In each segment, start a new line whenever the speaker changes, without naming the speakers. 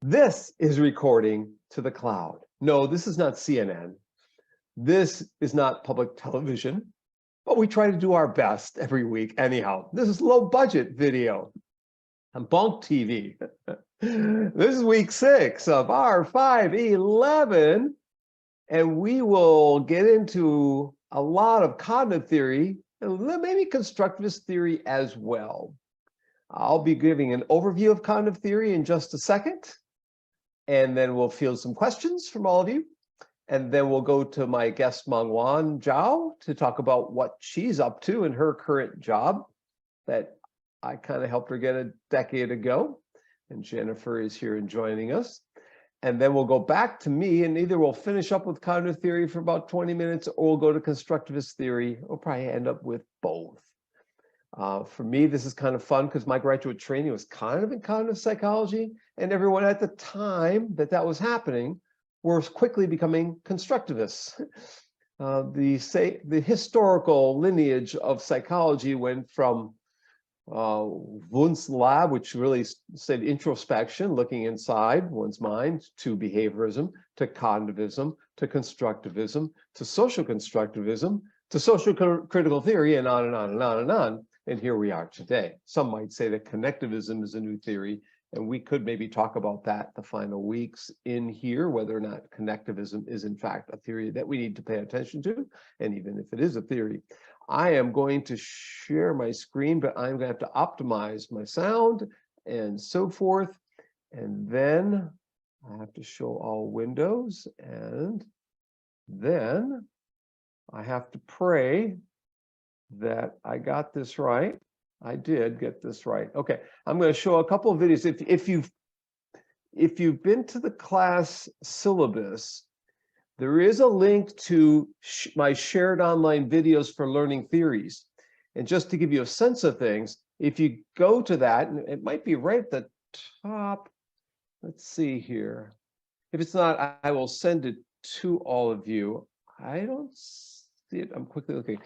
This is recording to the cloud. No, this is not CNN. This is not public television, but we try to do our best every week anyhow. This is low budget video on Bonk TV. This is week 6 of our 511, and we will get into a lot of cognitive theory and maybe constructivist theory as well. I'll be giving an overview of cognitive theory in just a second, and then we'll field some questions from all of you. And then we'll go to my guest, Mangwan Zhao, to talk about what she's up to in her current job that I kind of helped her get a decade ago. And Jennifer is here and joining us. And then we'll go back to me, and either we'll finish up with cognitive theory for about 20 minutes, or we'll go to constructivist theory. We'll probably end up with both. For me, this is kind of fun because my graduate training was kind of in cognitive psychology, and everyone at the time that was happening were quickly becoming constructivists. The historical lineage of psychology went from Wundt's lab, which really said introspection, looking inside one's mind, to behaviorism, to cognitivism, to constructivism, to social constructivism, to social critical theory, and on and on and on and on. And here we are today. Some might say that connectivism is a new theory, and we could maybe talk about that the final weeks in here, whether or not connectivism is in fact a theory that we need to pay attention to. And even if it is a theory, I am going to share my screen, but I'm going to have to optimize my sound and so forth. And then I have to show all windows, and then I have to pray that I got this right. I did get this right. Okay, I'm going to show a couple of videos. If you've been to the class syllabus, there is a link to my shared online videos for learning theories. And just to give you a sense of things, if you go to that, and it might be right at the top. Let's see here. If it's not, I will send it to all of you. I don't see it. I'm quickly looking.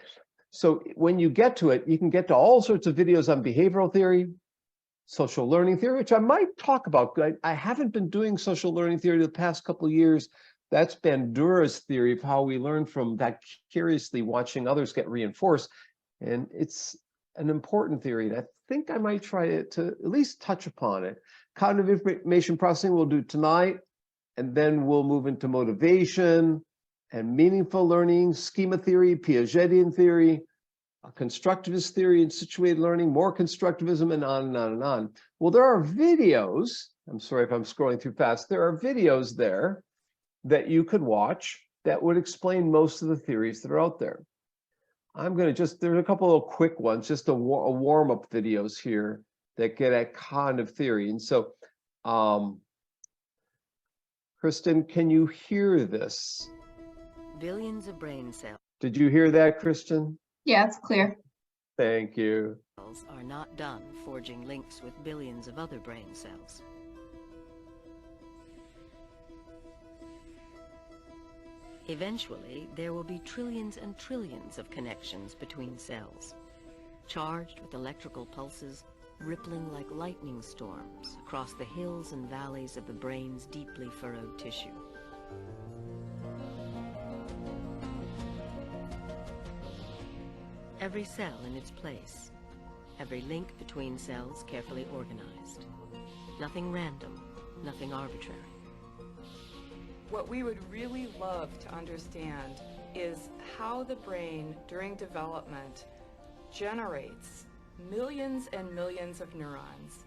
So when you get to it, you can get to all sorts of videos on behavioral theory, social learning theory, which I might talk about. I haven't been doing social learning theory the past couple of years. That's Bandura's theory of how we learn from vicariously watching others get reinforced. And it's an important theory. And I think I might try to at least touch upon it. Cognitive information processing we'll do tonight, and then we'll move into motivation and meaningful learning, schema theory, Piagetian theory, constructivist theory and situated learning, more constructivism, and on and on and on. Well, there are videos. I'm sorry if I'm scrolling too fast. There are videos there that you could watch that would explain most of the theories that are out there. I'm going to there's a couple of quick ones, just a warm-up videos here that get at cognitive theory. And so, Kristen, can you hear this?
Billions of brain cells.
Did you hear that, Kristen?
Yeah, it's clear.
Thank you.
Are not done forging links with billions of other brain cells. Eventually, there will be trillions and trillions of connections between cells, charged with electrical pulses rippling like lightning storms across the hills and valleys of the brain's deeply furrowed tissue. Every cell in its place, every link between cells carefully organized. Nothing random, nothing arbitrary.
What we would really love to understand is how the brain during development generates millions and millions of neurons,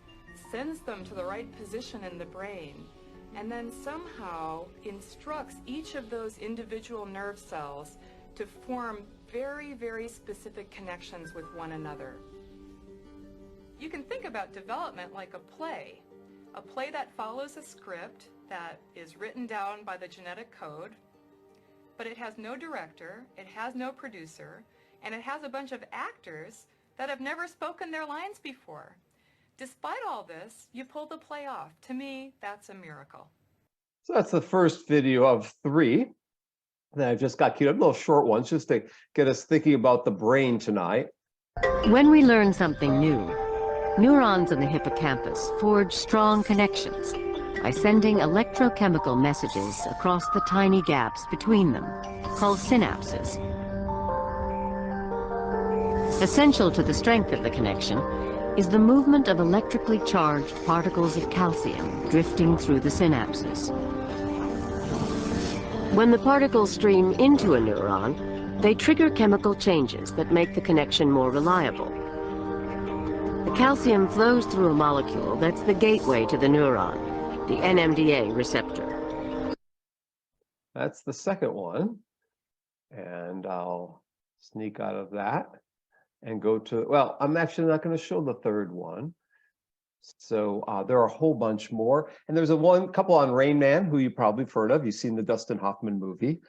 sends them to the right position in the brain, and then somehow instructs each of those individual nerve cells to form very, very specific connections with one another. You can think about development like a play that follows a script that is written down by the genetic code, but it has no director, it has no producer, and it has a bunch of actors that have never spoken their lines before. Despite all this, you pull the play off. To me, that's a miracle.
So that's the first video of 3 that I just got queued up, little short ones, just to get us thinking about the brain tonight.
When we learn something new, neurons in the hippocampus forge strong connections, by sending electrochemical messages across the tiny gaps between them, called synapses. Essential to the strength of the connection is the movement of electrically charged particles of calcium drifting through the synapses. When the particles stream into a neuron, they trigger chemical changes that make the connection more reliable. The calcium flows through a molecule that's the gateway to the neuron, the NMDA receptor.
That's the second one. And I'll sneak out of that and go to, well, I'm actually not going to show the third one. So there are a whole bunch more. And there's a couple on Rain Man, who you probably have heard of. You've seen the Dustin Hoffman movie.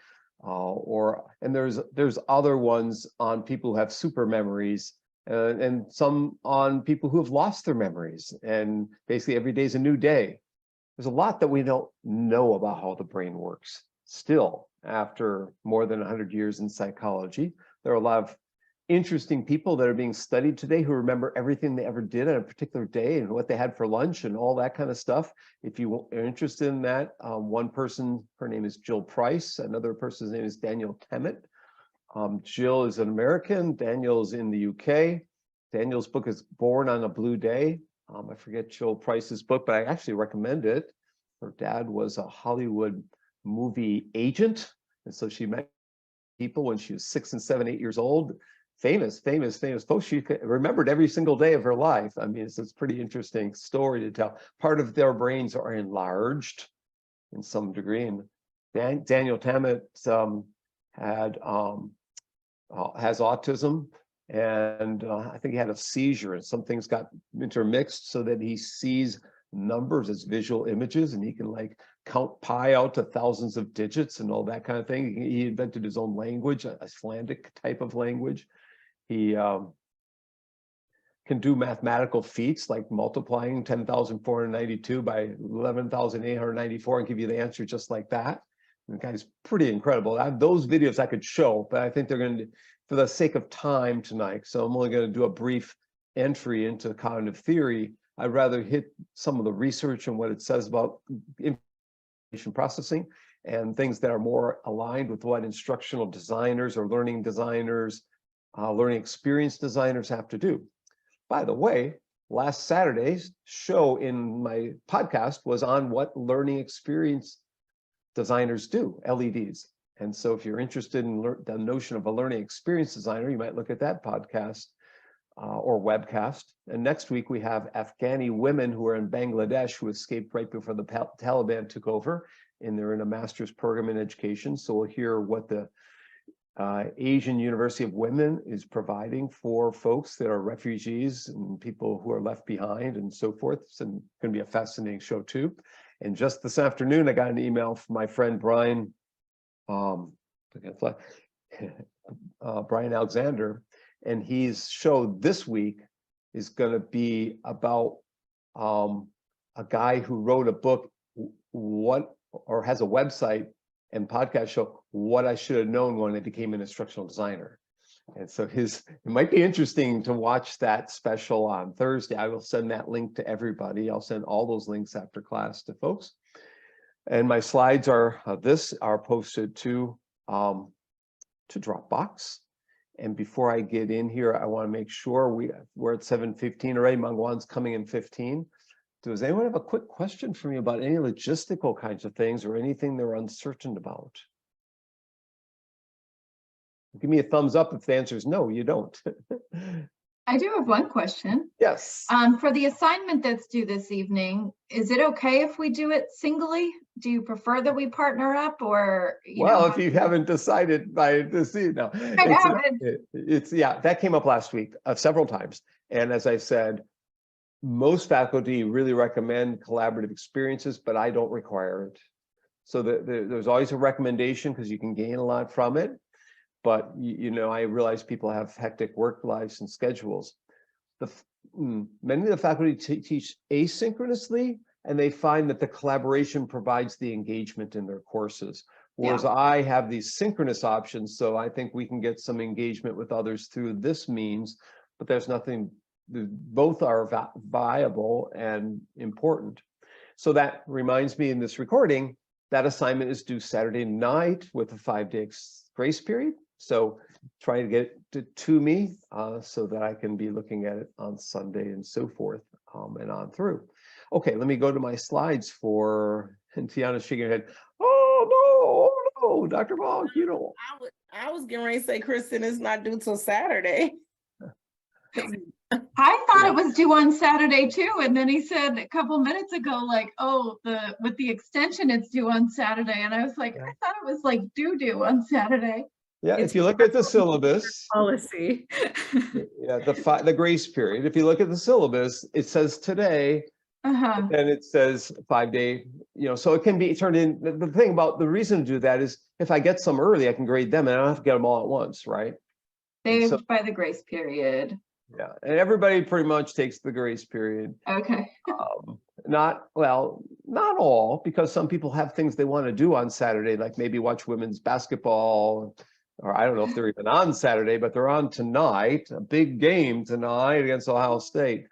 And there's other ones on people who have super memories, and some on people who have lost their memories. And basically every day is a new day. There's a lot that we don't know about how the brain works. Still, after more than 100 years in psychology, there are a lot of interesting people that are being studied today who remember everything they ever did on a particular day and what they had for lunch and all that kind of stuff. If you are interested in that, one person, her name is Jill Price. Another person's name is Daniel Temmet. Jill is an American. Daniel's in the UK. Daniel's book is Born on a Blue Day. I forget Jill Price's book, but I actually recommend it. Her dad was a Hollywood movie agent, and so she met people when she was 6 and 7, 8 years old. Famous folks. She remembered every single day of her life. I mean, it's a pretty interesting story to tell. Part of their brains are enlarged in some degree. And Daniel Tammet has autism, and I think he had a seizure, and some things got intermixed so that he sees numbers as visual images, and he can like count pi out to thousands of digits and all that kind of thing. He invented his own language, a Icelandic type of language. He can do mathematical feats like multiplying 10,492 by 11,894 and give you the answer just like that. And the guy's pretty incredible. Those videos I could show, but I think they're going to, for the sake of time tonight, so I'm only going to do a brief entry into cognitive theory. I'd rather hit some of the research and what it says about information processing and things that are more aligned with what instructional designers or learning designers, learning experience designers have to do. By the way, last Saturday's show in my podcast was on what learning experience designers do, LEDs. And so if you're interested in the notion of a learning experience designer, you might look at that podcast or webcast. And next week we have Afghani women who are in Bangladesh who escaped right before the Taliban took over, and they're in a master's program in education. So we'll hear what the Asian University of Women is providing for folks that are refugees and people who are left behind and so forth. It's going to be a fascinating show too. And just this afternoon, I got an email from my friend Brian, Brian Alexander, and his show this week is going to be about a guy who wrote a book, or has a website and podcast show, What I Should Have Known When I Became an Instructional Designer. And so it might be interesting to watch that special on Thursday. I will send that link to everybody. I'll send all those links after class to folks. And my slides are posted to Dropbox. And before I get in here, I want to make sure we're at 7:15 already. Mangwan's coming in 15. Does anyone have a quick question for me about any logistical kinds of things or anything they're uncertain about? Give me a thumbs up if the answer is no, you don't.
I do have one question.
Yes.
For the assignment that's due this evening, is it okay if we do it singly? Do you prefer that we partner up, or
if you haven't decided by this evening, yeah, that came up last week several times. And as I said, most faculty really recommend collaborative experiences, but I don't require it. So there's always a recommendation because you can gain a lot from it. But I realize people have hectic work lives and schedules. Many of the faculty teach asynchronously, and they find that the collaboration provides the engagement in their courses. Whereas I have these synchronous options, so I think we can get some engagement with others through this means, but there's nothing, both are viable and important. So that reminds me in this recording, that assignment is due Saturday night with a 5-day grace period. So try to get it to me so that I can be looking at it on Sunday and so forth and on through. Okay, let me go to my slides and Tiana's shaking her head. Oh no, Dr. Bonk, you know.
I was getting ready to say, Kristen, it's not due till Saturday.
I thought it was due on Saturday too. And then he said a couple minutes ago, like, oh, with the extension, it's due on Saturday. And I was like, I thought it was like due on Saturday.
Yeah, if you look at the syllabus,
Policy.
yeah, the grace period, if you look at the syllabus, it says today,
Uh-huh.
and it says 5-day, so it can be turned in. The thing about the reason to do that is if I get some early, I can grade them and I don't have to get them all at once, right?
Saved by the grace period.
Yeah, and everybody pretty much takes the grace period.
Okay.
Not all, because some people have things they want to do on Saturday, like maybe watch women's basketball, or I don't know if they're even on Saturday, but they're on tonight, a big game tonight against Ohio State.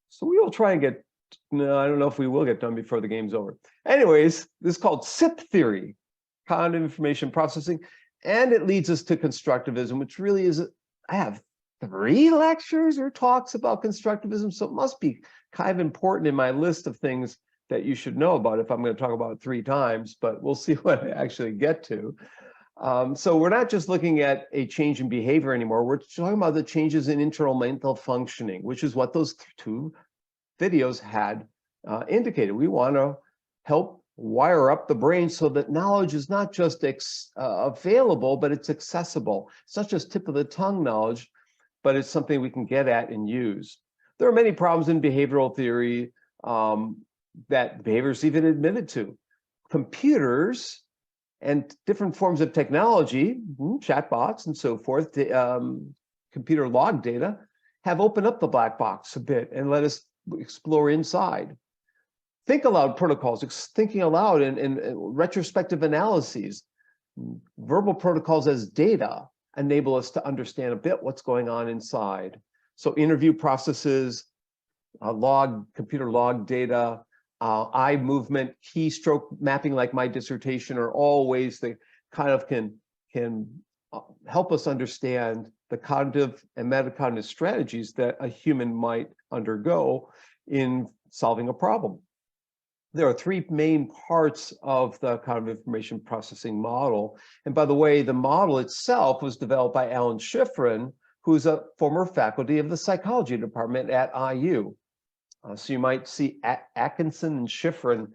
So we will try and get, no, I don't know if we will get done before the game's over. Anyways, this is called CIP theory, cognitive information processing, and it leads us to constructivism, which really is, I have 3 lectures or talks about constructivism, so it must be kind of important in my list of things that you should know about if I'm going to talk about it 3 times, but we'll see what I actually get to. So we're not just looking at a change in behavior anymore. We're talking about the changes in internal mental functioning, which is what those 2 videos had indicated. We want to help wire up the brain so that knowledge is not just available, but it's accessible. It's not just tip of the tongue knowledge, but it's something we can get at and use. There are many problems in behavioral theory that behaviorists even admitted to. Computers and different forms of technology, chatbots and so forth, computer log data, have opened up the black box a bit and let us explore inside. Think aloud protocols, thinking aloud and retrospective analyses, verbal protocols as data enable us to understand a bit what's going on inside. So interview processes, computer log data, eye movement, keystroke mapping, like my dissertation, are all ways that kind of can help us understand the cognitive and metacognitive strategies that a human might undergo in solving a problem. There are 3 main parts of the cognitive information processing model. And by the way, the model itself was developed by Alan Schifrin, who's a former faculty of the psychology department at IU. So you might see Atkinson and Schifrin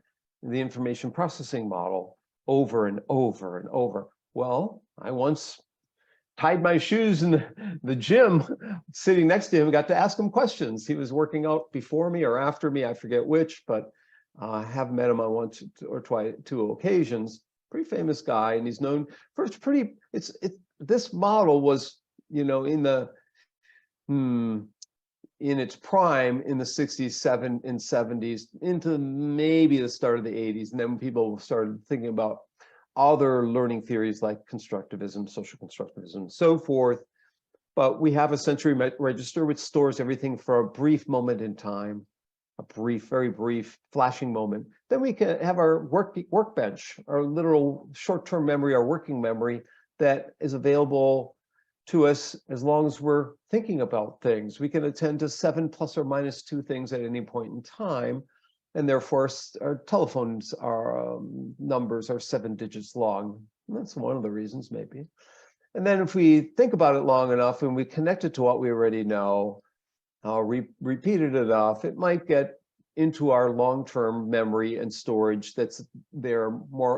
in the information processing model over and over and over. Well, I once tied my shoes in the gym, sitting next to him, and got to ask him questions. He was working out before me or after me, I forget which, but I have met him on 2 occasions. Pretty famous guy, and he's known for this model was, in its prime in the 60s, and 70s into maybe the start of the 80s. And then people started thinking about other learning theories like constructivism, social constructivism, and so forth. But we have a sensory register which stores everything for a brief moment in time, very brief flashing moment. Then we can have our workbench, our literal short-term memory, our working memory that is available to us as long as we're thinking about things. We can attend to 7 plus or minus 2 things at any point in time, and therefore our telephones, our numbers are 7 digits long. And that's one of the reasons, maybe. And then if we think about it long enough and we connect it to what we already know, repeat it enough, it might get into our long-term memory and storage that's there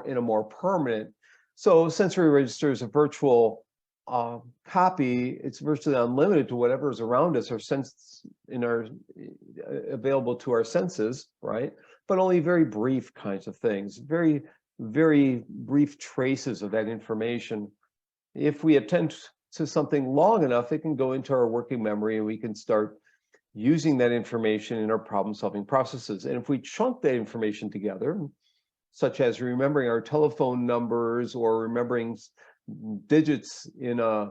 in a more permanent. So sensory register is a virtual copy. It's virtually unlimited to whatever is around us, available to our senses, right? But only very brief kinds of things, very, very brief traces of that information. If we attend to something long enough, it can go into our working memory and we can start using that information in our problem-solving processes. And if we chunk that information together, such as remembering our telephone numbers or remembering digits in a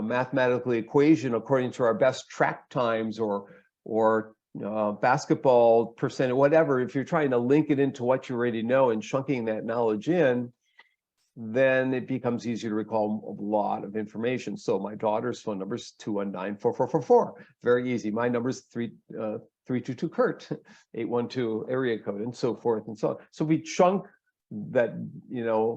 mathematical equation according to our best track times or basketball percent, whatever, if you're trying to link it into what you already know and chunking that knowledge in, then it becomes easier to recall a lot of information. So my daughter's phone number is 219-4444. Very easy. My number is 322 Curt, 812 area code, and so forth and so on. So we chunk that,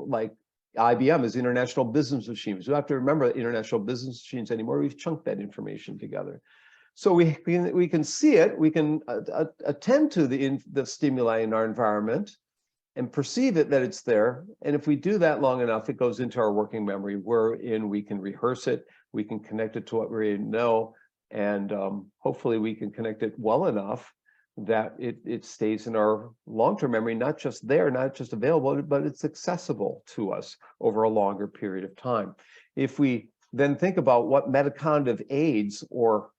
like IBM is International Business Machines. We don't have to remember International Business Machines anymore. We've chunked that information together. So we can see it. We can attend to the stimuli in our environment and perceive it that it's there. And if we do that long enough, it goes into our working memory, wherein we can rehearse it, we can connect it to what we already know, and hopefully we can connect it well enough that it stays in our long-term memory, not just there, not just available, but it's accessible to us over a longer period of time. If we then think about what metacognitive aids or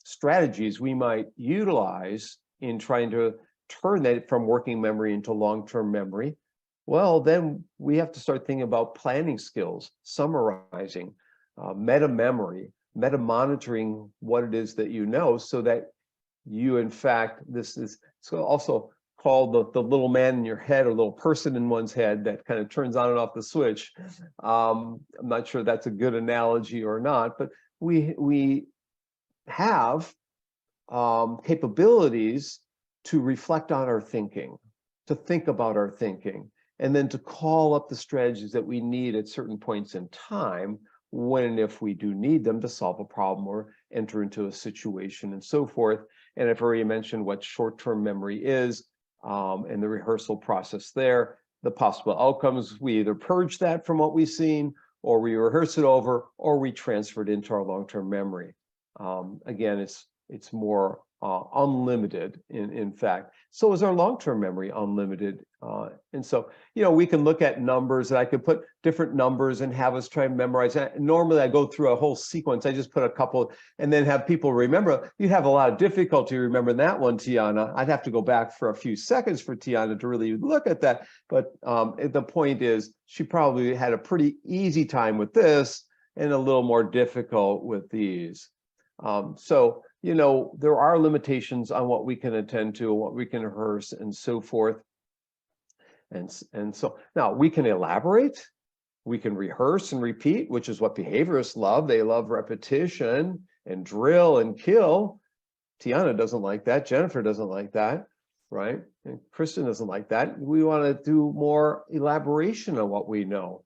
strategies we might utilize in trying to turn that from working memory into long-term memory, well, then we have to start thinking about planning skills, summarizing, meta memory, meta monitoring what it is that you know, so that you, in fact, this is also called the little man in your head, or little person in one's head that kind of turns on and off the switch. I'm not sure that's a good analogy or not, but we have capabilities to reflect on our thinking, to think about our thinking, and then to call up the strategies that we need at certain points in time, when and if we do need them to solve a problem or enter into a situation and so forth. And I've already mentioned what short-term memory is, and the rehearsal process there. The possible outcomes, we either purge that from what we've seen, or we rehearse it over, or we transfer it into our long-term memory. Again, it's more unlimited in fact. So is our long-term memory unlimited. And so, we can look at numbers, and I could put different numbers and have us try and memorize that. Normally I go through a whole sequence. I just put a couple and then have people remember. You'd have a lot of difficulty remembering that one, Tiana. I'd have to go back for a few seconds for Tiana to really look at that. But the point is, she probably had a pretty easy time with this and a little more difficult with these. So, there are limitations on what we can attend to, what we can rehearse, and so forth. And so now we can elaborate, we can rehearse and repeat, which is what behaviorists love. They love repetition and drill and kill. Tiana doesn't like that. Jennifer doesn't like that, right? And Kristen doesn't like that. We want to do more elaboration on what we know,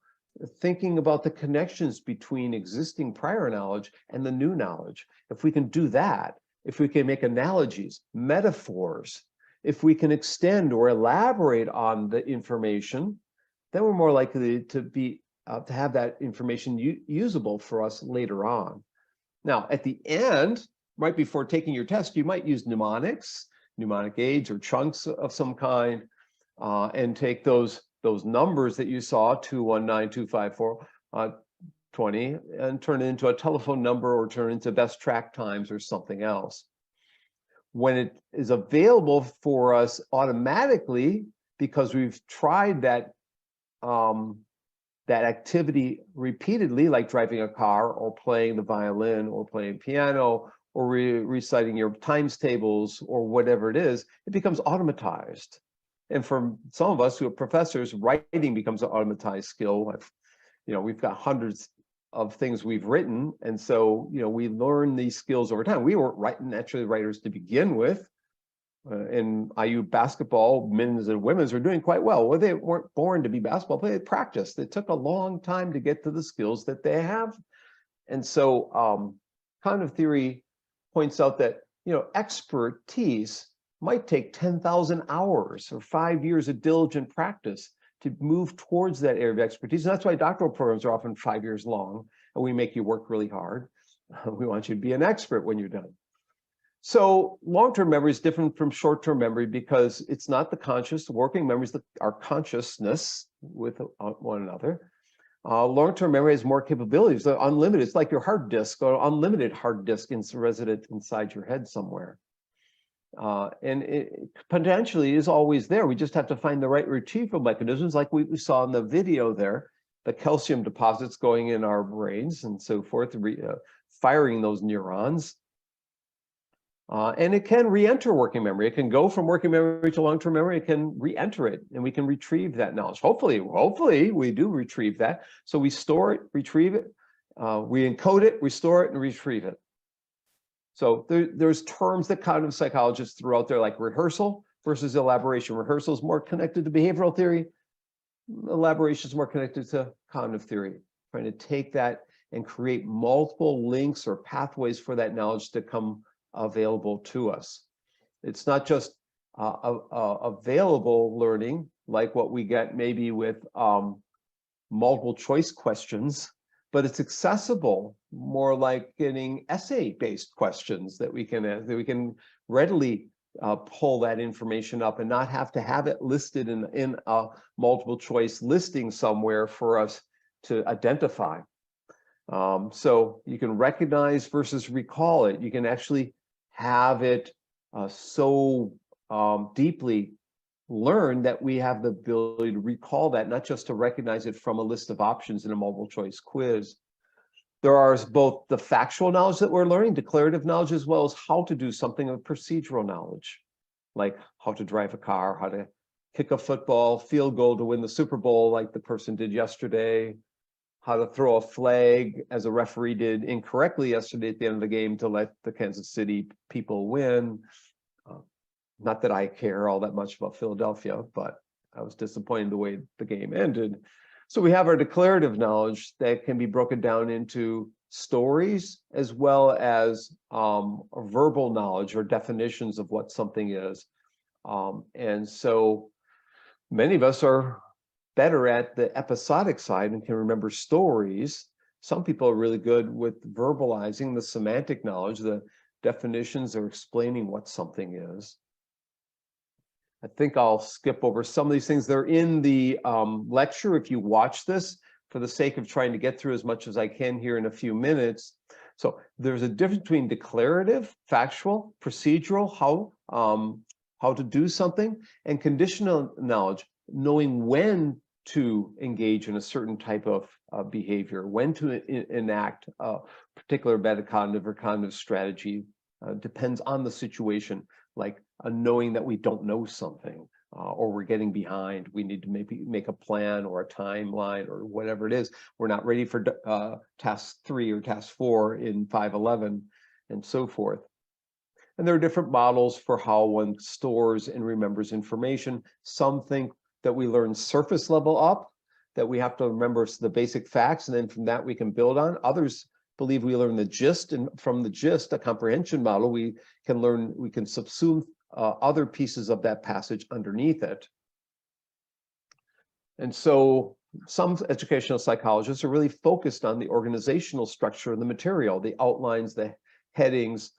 thinking about the connections between existing prior knowledge and the new knowledge. If we can do that, if we can make analogies, metaphors, if we can extend or elaborate on the information, then we're more likely to have that information usable for us later on. Now, at the end, right before taking your test, you might use mnemonics, mnemonic aids or chunks of some kind, and take those numbers that you saw, 219-254-20, and turn it into a telephone number, or turn it into best track times or something else. When it is available for us automatically, because we've tried that activity repeatedly, like driving a car or playing the violin or playing piano or reciting your times tables or whatever it is, it becomes automatized. And for some of us who are professors, writing becomes an automatized skill. We've got hundreds of things we've written, and so we learn these skills over time. We weren't naturally writers to begin with. In IU basketball, men's and women's were doing quite well. Well, they weren't born to be basketball players. They practiced. It took a long time to get to the skills that they have. And so cognitive theory points out that expertise might take 10,000 hours or 5 years of diligent practice to move towards that area of expertise. And that's why doctoral programs are often 5 years long, and we make you work really hard. We want you to be an expert when you're done. So long-term memory is different from short-term memory because it's not the conscious. Working memory is our consciousness with one another. Long-term memory has more capabilities. They're unlimited. It's like your hard disk, or unlimited hard disk resident inside your head somewhere. And it potentially is always there. We just have to find the right retrieval mechanisms, like we saw in the video there, the calcium deposits going in our brains and so forth, firing those neurons. And it can re-enter working memory. It can go from working memory to long-term memory. It can re-enter it, and we can retrieve that knowledge. Hopefully we do retrieve that. So we store it, retrieve it, we encode it, restore it, and retrieve it. So there's terms that cognitive psychologists throw out there, like rehearsal versus elaboration. Rehearsal is more connected to behavioral theory. Elaboration is more connected to cognitive theory, trying to take that and create multiple links or pathways for that knowledge to come available to us. It's not just available learning like what we get maybe with multiple choice questions, but it's accessible more like getting essay-based questions that we can readily pull that information up and not have to have it listed in a multiple choice listing somewhere for us to identify. So you can recognize versus recall it. You can actually have it so deeply learned that we have the ability to recall that, not just to recognize it from a list of options in a multiple choice quiz. There are both the factual knowledge that we're learning, declarative knowledge, as well as how to do something of procedural knowledge, like how to drive a car, how to kick a football, field goal to win the Super Bowl like the person did yesterday, how to throw a flag as a referee did incorrectly yesterday at the end of the game to let the Kansas City people win. Not that I care all that much about Philadelphia, but I was disappointed the way the game ended. So we have our declarative knowledge that can be broken down into stories as well as verbal knowledge or definitions of what something is. And so many of us are better at the episodic side and can remember stories. Some people are really good with verbalizing the semantic knowledge, the definitions or explaining what something is. I think I'll skip over some of these things. They're in the lecture if you watch this, for the sake of trying to get through as much as I can here in a few minutes. So there's a difference between declarative, factual, procedural, how to do something, and conditional knowledge, knowing when to engage in a certain type of behavior, when to enact a particular metacognitive or cognitive strategy, depends on the situation, like knowing that we don't know something or we're getting behind. We need to maybe make a plan or a timeline or whatever it is. We're not ready for task 3 or task 4 in 511 and so forth. And there are different models for how one stores and remembers information. Some think that we learn surface level up, that we have to remember the basic facts, and then from that we can build on. Others believe we learn the gist, and from the gist, a comprehension model, we can subsume other pieces of that passage underneath it. And so some educational psychologists are really focused on the organizational structure of the material, the outlines, the headings,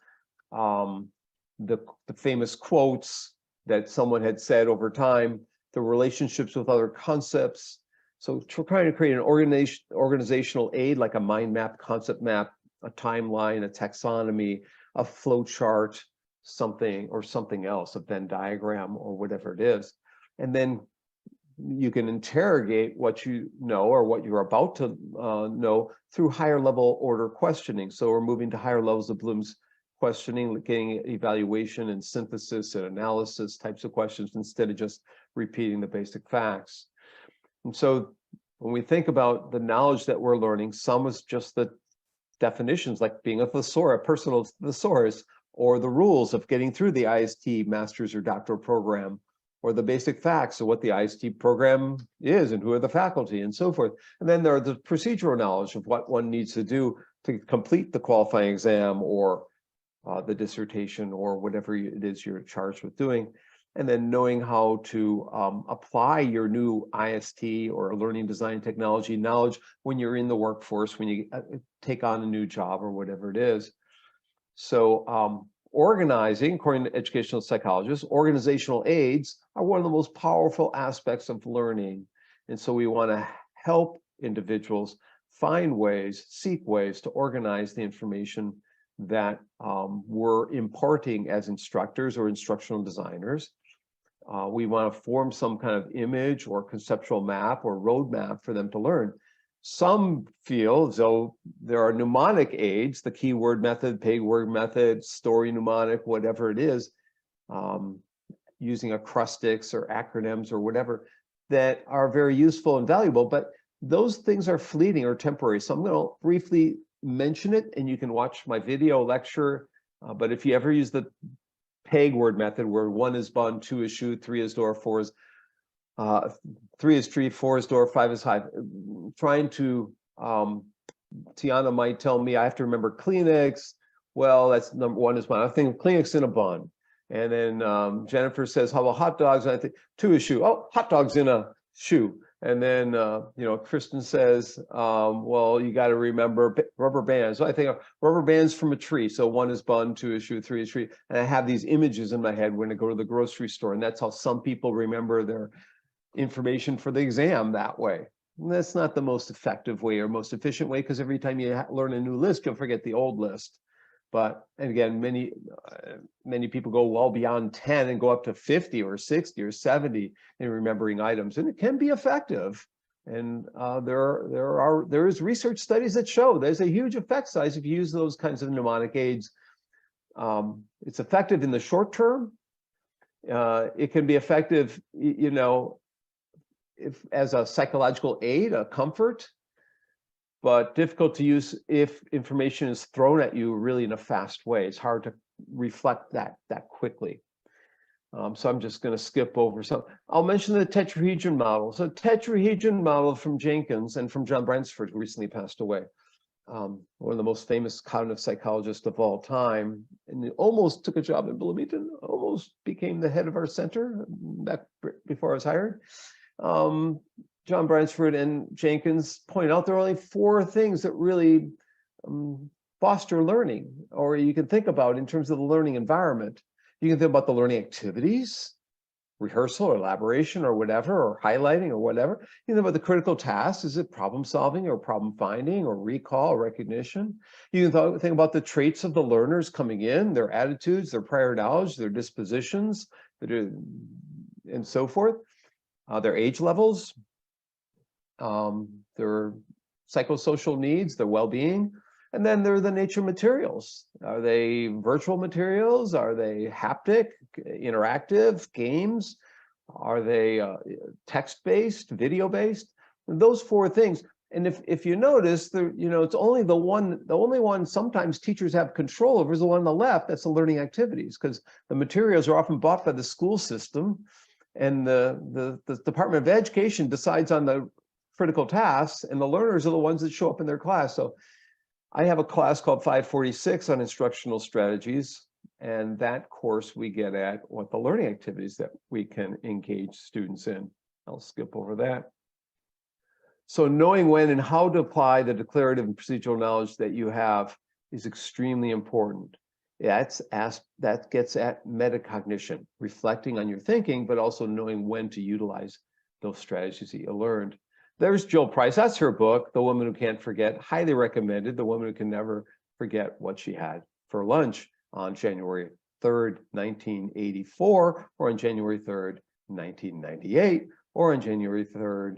the famous quotes that someone had said over time, the relationships with other concepts. So trying to create an organizational aid, like a mind map, concept map, a timeline, a taxonomy, a flow chart, something else, a Venn diagram or whatever it is. And then you can interrogate what you know or what you're about to know through higher level order questioning. So we're moving to higher levels of Bloom's questioning, getting evaluation and synthesis and analysis types of questions instead of just repeating the basic facts. And so when we think about the knowledge that we're learning, some is just the definitions, like being a thesaurus, a personal thesaurus, or the rules of getting through the IST master's or doctoral program, or the basic facts of what the IST program is and who are the faculty and so forth. And then there are the procedural knowledge of what one needs to do to complete the qualifying exam or the dissertation or whatever it is you're charged with doing. And then knowing how to apply your new IST or learning design technology knowledge when you're in the workforce, when you take on a new job or whatever it is. So organizing, according to educational psychologists, organizational aids are one of the most powerful aspects of learning. And so we want to help individuals find ways, seek ways to organize the information that we're imparting as instructors or instructional designers. We want to form some kind of image or conceptual map or roadmap for them to learn. Some feel as though there are mnemonic aids, the keyword method, peg word method, story mnemonic, whatever it is, using acrostics or acronyms or whatever, that are very useful and valuable, but those things are fleeting or temporary. So I'm going to briefly mention it, and you can watch my video lecture. But if you ever use the peg word method, where 1 is bun, 2 is shoe, 3 is door, 4 is 3 is tree, 4 is door, 5 is hive. Trying to, Tiana might tell me I have to remember Kleenex. Well, that's number 1 is bun. I think Kleenex in a bun. And then Jennifer says, how about hot dogs? And I think 2 is shoe. Oh, hot dogs in a shoe. And then, Kristen says, well, you got to remember rubber bands. So I think rubber bands from a tree. So 1 is bun, 2 is shoe, 3 is tree. And I have these images in my head when I go to the grocery store. And that's how some people remember their information for the exam that way. And that's not the most effective way or most efficient way, because every time you learn a new list, you'll forget the old list. But, and again, many people go well beyond 10 and go up to 50 or 60 or 70 in remembering items, and it can be effective. And there is research studies that show there's a huge effect size if you use those kinds of mnemonic aids. It's effective in the short term. It can be effective, if as a psychological aid, a comfort, but difficult to use if information is thrown at you really in a fast way. It's hard to reflect that quickly. So I'm just going to skip over some. I'll mention the tetrahedron model. So tetrahedron model from Jenkins and from John Bransford, who recently passed away. One of the most famous cognitive psychologists of all time, and almost took a job in Bloomington, almost became the head of our center back before I was hired. John Bransford and Jenkins point out there are only 4 things that really foster learning, or you can think about in terms of the learning environment. You can think about the learning activities, rehearsal or elaboration or whatever, or highlighting or whatever. You can think about the critical tasks. Is it problem solving or problem finding or recall or recognition? You can think about the traits of the learners coming in, their attitudes, their prior knowledge, their dispositions, and so forth, their age levels, their psychosocial needs, their well-being, and then there are the nature materials. Are they virtual materials? Are they haptic, interactive, games? Are they text-based, video-based? Those 4 things. And if you notice, it's only the only one sometimes teachers have control over is the one on the left. That's the learning activities, because the materials are often bought by the school system, and the Department of Education decides on the critical tasks, and the learners are the ones that show up in their class. So I have a class called 546 on instructional strategies, and that course we get at what the learning activities that we can engage students in. I'll skip over that. So knowing when and how to apply the declarative and procedural knowledge that you have is extremely important. That gets at metacognition, reflecting on your thinking, but also knowing when to utilize those strategies that you learned. There's Jill Price. That's her book, The Woman Who Can't Forget. Highly recommended. The Woman Who Can Never Forget What She Had for Lunch on January 3rd, 1984, or on January 3rd, 1998, or on January 3rd,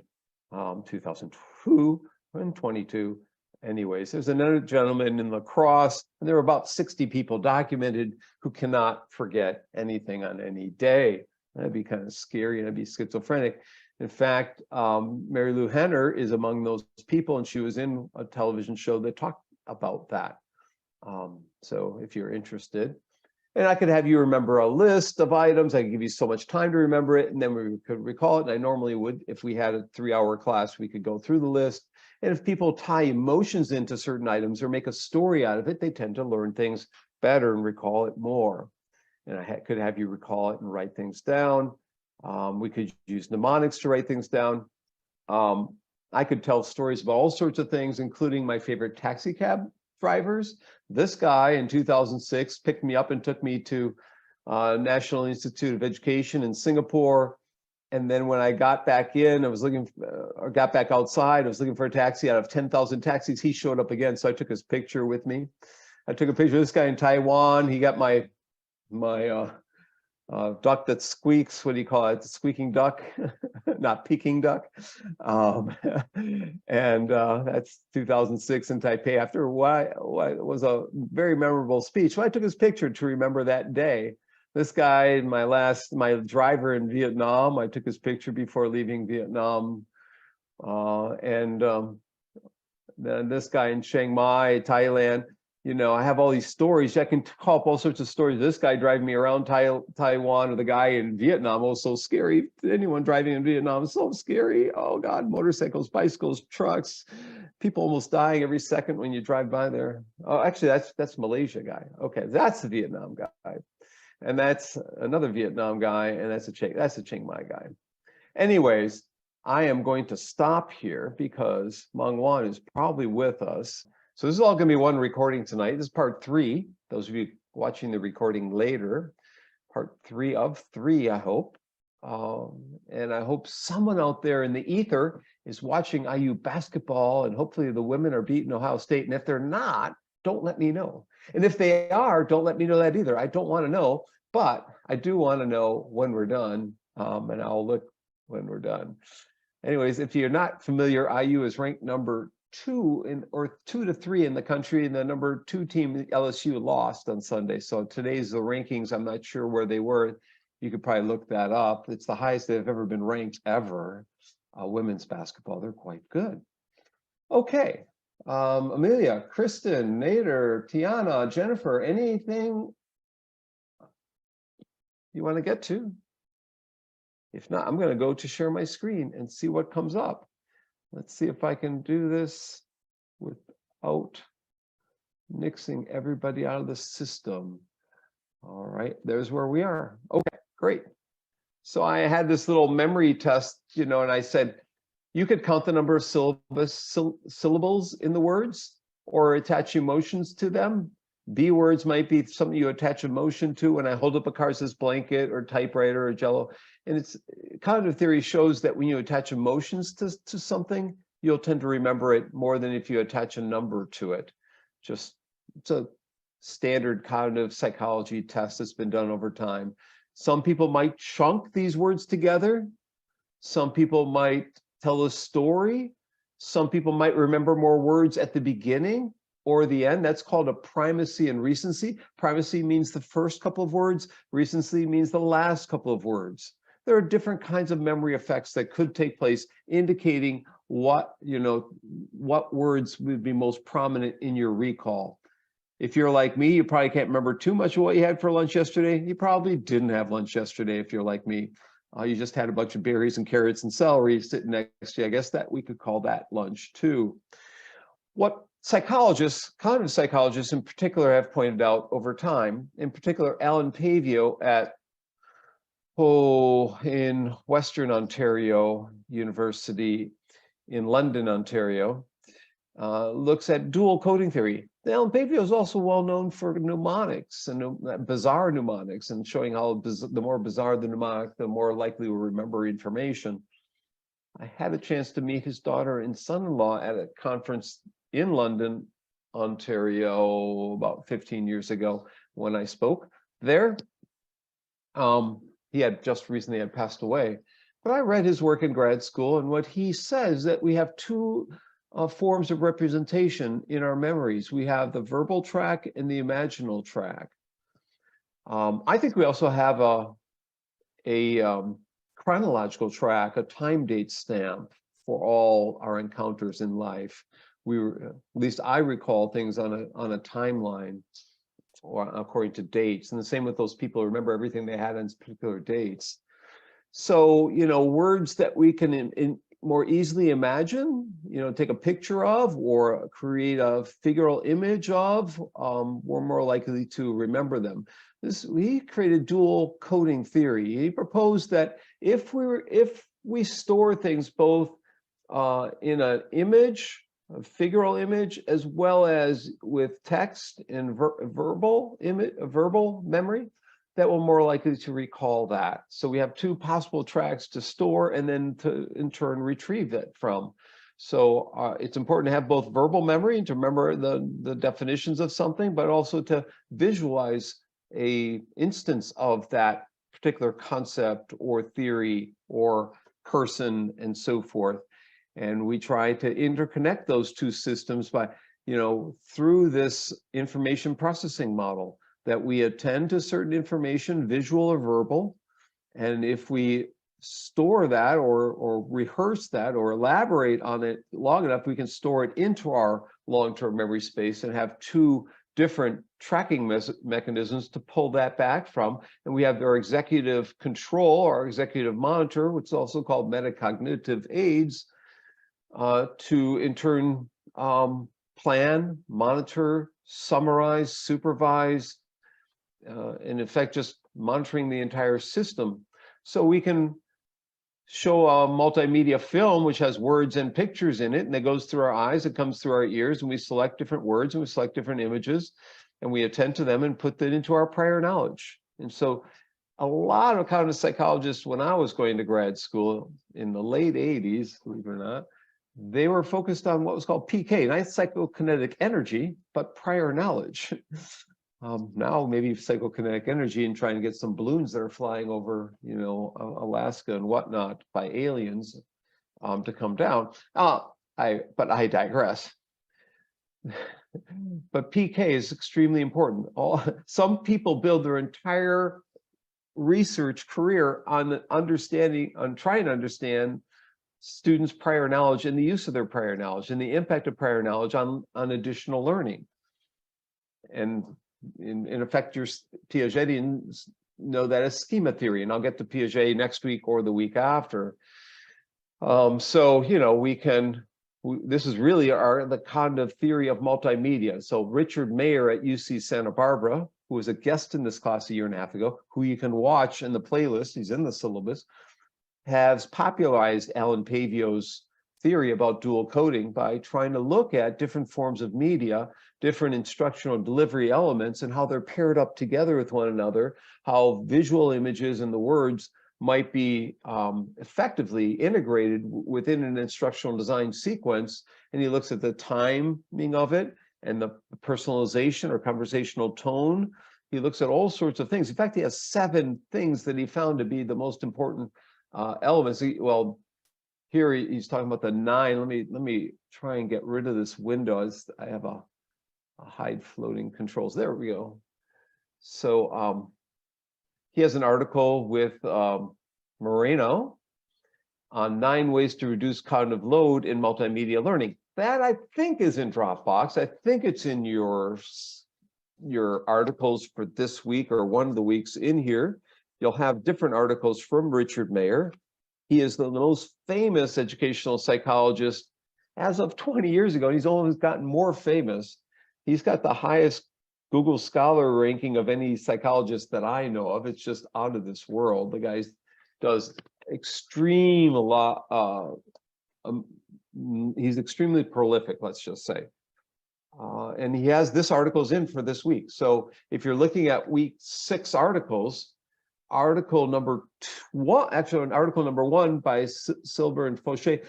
2002 and 22. Anyways, there's another gentleman in La Crosse, and there are about 60 people documented who cannot forget anything on any day. That'd be kind of scary, and I'd be schizophrenic. In fact, Mary Lou Henner is among those people, and she was in a television show that talked about that. So if you're interested, and I could have you remember a list of items, I could give you so much time to remember it, and then we could recall it. And I normally would, if we had a 3-hour class, we could go through the list. And if people tie emotions into certain items or make a story out of it, they tend to learn things better and recall it more. And I could have you recall it and write things down. We could use mnemonics to write things down. I could tell stories about all sorts of things, including my favorite taxi cab drivers. This guy in 2006 picked me up and took me to National Institute of Education in Singapore. And then when I got back in, I was looking, or got back outside, I was looking for a taxi. Out of 10,000 taxis, he showed up again. So I took his picture with me. I took a picture of this guy in Taiwan. He got my duck that squeaks, what do you call it? The squeaking duck, not Peking duck. And that's 2006 in Taipei, after what was a very memorable speech. So I took his picture to remember that day. This guy, my driver in Vietnam, I took his picture before leaving Vietnam. Then this guy in Chiang Mai, Thailand. You know, I have all these stories. I can call up all sorts of stories. This guy driving me around Taiwan, or the guy in Vietnam was so scary. Anyone driving in Vietnam is so scary. Oh God, motorcycles, bicycles, trucks, people almost dying every second when you drive by there. Oh, actually, that's Malaysia guy. Okay, that's the Vietnam guy, and that's another Vietnam guy, and that's a Chiang Mai guy. Anyways, I am going to stop here because Mong Wan is probably with us. So this is all going to be one recording tonight. This is part 3. Those of you watching the recording later, part 3 of 3, I hope. And I hope someone out there in the ether is watching IU basketball, and hopefully the women are beating Ohio State. And if they're not, don't let me know. And if they are, don't let me know that either. I don't want to know, but I do want to know when we're done, and I'll look when we're done. Anyways, if you're not familiar, IU is ranked number 2 or 2 to 3 in the country, and the number 2 team, LSU, lost on Sunday. So today's the rankings. I'm not sure where they were. You could probably look that up. It's the highest they've ever been ranked ever. Women's basketball, they're quite good. Okay, Amelia, Kristen, Nader, Tiana, Jennifer, anything you want to get to? If not, I'm going to go to share my screen and see what comes up. Let's see if I can do this without nixing everybody out of the system. All right, there's where we are. Okay, great. So I had this little memory test, you know, and I said, you could count the number of syllables in the words or attach emotions to them. B words might be something you attach emotion to. When I hold up a car, it says blanket or typewriter or jello. And it's cognitive theory shows that when you attach emotions to something, you'll tend to remember it more than if you attach a number to it. Just, it's a standard cognitive psychology test that's been done over time. Some people might chunk these words together. Some people might tell a story. Some people might remember more words at the beginning or the end. That's called a primacy and recency. Primacy means the first couple of words. Recency means the last couple of words. There are different kinds of memory effects that could take place, indicating what words would be most prominent in your recall. If you're like me, you probably can't remember too much of what you had for lunch yesterday. You probably didn't have lunch yesterday if you're like me. You just had a bunch of berries and carrots and celery sitting next to you. I guess that we could call that lunch too. What psychologists, cognitive psychologists in particular, have pointed out over time, in particular Alan Pavio at in Western Ontario University in London, Ontario, looks at dual coding theory. Alan Pavio is also well known for mnemonics and bizarre mnemonics, and showing how the more bizarre the mnemonic, the more likely we'll remember information. I had a chance to meet his daughter and son-in-law at a conference in London, Ontario, about 15 years ago when I spoke there. He had just recently passed away, but I read his work in grad school, and what he says that we have 2 forms of representation in our memories. We have the verbal track and the imaginal track. I think we also have a chronological track, a time date stamp for all our encounters in life. At least I recall things on a timeline or according to dates, and the same with those people who remember everything they had on particular dates. So, you know, words that we can more easily imagine, you know, take a picture of or create a figural image of, we're more likely to remember them. He created dual coding theory. He proposed that if we store things both in an image, a figural image, as well as with text and verbal memory, that will more likely to recall that. So we have 2 possible tracks to store and then to in turn retrieve it from. So it's important to have both verbal memory and to remember the definitions of something, but also to visualize a instance of that particular concept or theory or person and so forth. And we try to interconnect those two systems by, through this information processing model, that we attend to certain information, visual or verbal. And if we store that or rehearse that or elaborate on it long enough, we can store it into our long-term memory space and have two different tracking mechanisms to pull that back from. And we have our executive control, our executive monitor, which is also called metacognitive aids, to in turn plan, monitor, summarize, supervise, in effect, just monitoring the entire system. So we can show a multimedia film which has words and pictures in it, and it goes through our eyes, it comes through our ears, and we select different words and we select different images, and we attend to them and put that into our prior knowledge. And so a lot of cognitive psychologists, when I was going to grad school in the late 80s, believe it or not, they were focused on what was called PK, not psychokinetic energy, but prior knowledge. Now maybe psychokinetic energy and trying to get some balloons that are flying over, Alaska and whatnot by aliens to come down. But I digress. But PK is extremely important. Some people build their entire research career on trying to understand students' prior knowledge and the use of their prior knowledge and the impact of prior knowledge on additional learning. And in effect, your Piagetians know that as schema theory, and I'll get to Piaget next week or the week after. So, this is really the cognitive theory of multimedia. So Richard Mayer at UC Santa Barbara, who was a guest in this class a year and a half ago, who you can watch in the playlist, he's in the syllabus, has popularized Alan Pavio's theory about dual coding by trying to look at different forms of media, different instructional delivery elements, and how they're paired up together with one another, how visual images and the words might be effectively integrated within an instructional design sequence. And he looks at the timing of it and the personalization or conversational tone. He looks at all sorts of things. In fact, he has 7 things that he found to be the most important elements. Here he's talking about the 9. Let me try and get rid of this window. I have a hide floating controls. There we go. So he has an article with Moreno on 9 ways to reduce cognitive load in multimedia learning. That I think is in Dropbox. I think it's in your articles for this week or one of the weeks in here. You'll have different articles from Richard Mayer. He is the most famous educational psychologist as of 20 years ago. He's always gotten more famous. He's got the highest Google Scholar ranking of any psychologist that I know of. It's just out of this world. The guy does he's extremely prolific, let's just say. And he has this article's in for this week. So if you're looking at week 6 articles, article number 1 by Silber and Fauché.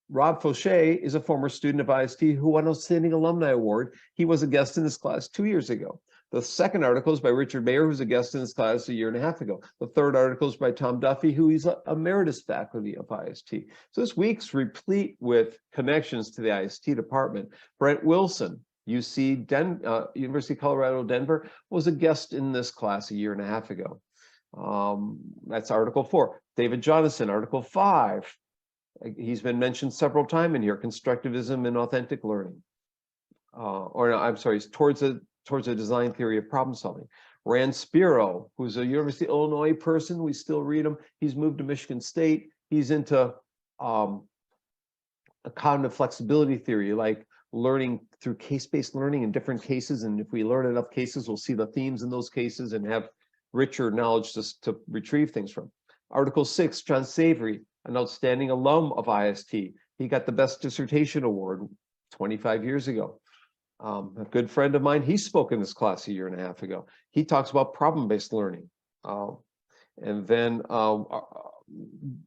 Rob Fauché is a former student of IST who won an Outstanding Alumni Award. He was a guest in this class 2 years ago. The second article is by Richard Mayer, who's a guest in this class a year and a half ago. The third article is by Tom Duffy, who is emeritus faculty of IST. So this week's replete with connections to the IST department. Brent Wilson, University of Colorado, Denver, was a guest in this class a year and a half ago. That's article 4. David Jonathan, article 5. He's been mentioned several times in here, constructivism and authentic learning. Towards a design theory of problem solving. Rand Spiro, who's a University of Illinois person, we still read him. He's moved to Michigan State. He's into a cognitive flexibility theory, like learning through case-based learning in different cases. And if we learn enough cases, we'll see the themes in those cases and have richer knowledge to retrieve things from. Article 6, John Savory, an outstanding alum of IST. He got the Best Dissertation Award 25 years ago. A good friend of mine, he spoke in this class a year and a half ago. He talks about problem-based learning. And then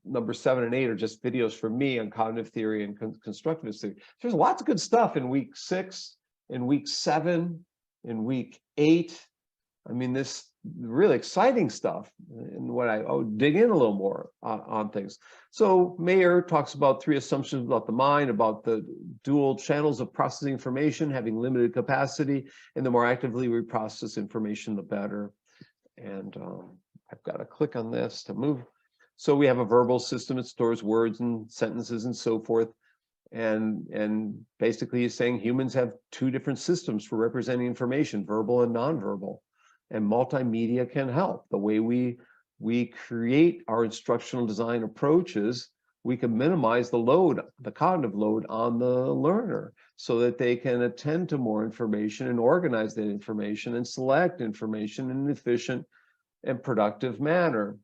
number 7 and 8 are just videos from me on cognitive theory and constructivist theory. There's lots of good stuff in week 6, in week 7, in week 8. I mean, this really exciting stuff, and what I dig in a little more on things. So Mayer talks about 3 assumptions about the mind, about the dual channels of processing information, having limited capacity, and the more actively we process information, the better. And I've got to click on this to move. So we have a verbal system. It stores words and sentences and so forth. And basically he's saying humans have 2 different systems for representing information, verbal and nonverbal. And multimedia can help. The way we create our instructional design approaches, we can minimize the load, the cognitive load on the learner, so that they can attend to more information and organize that information and select information in an efficient and productive manner.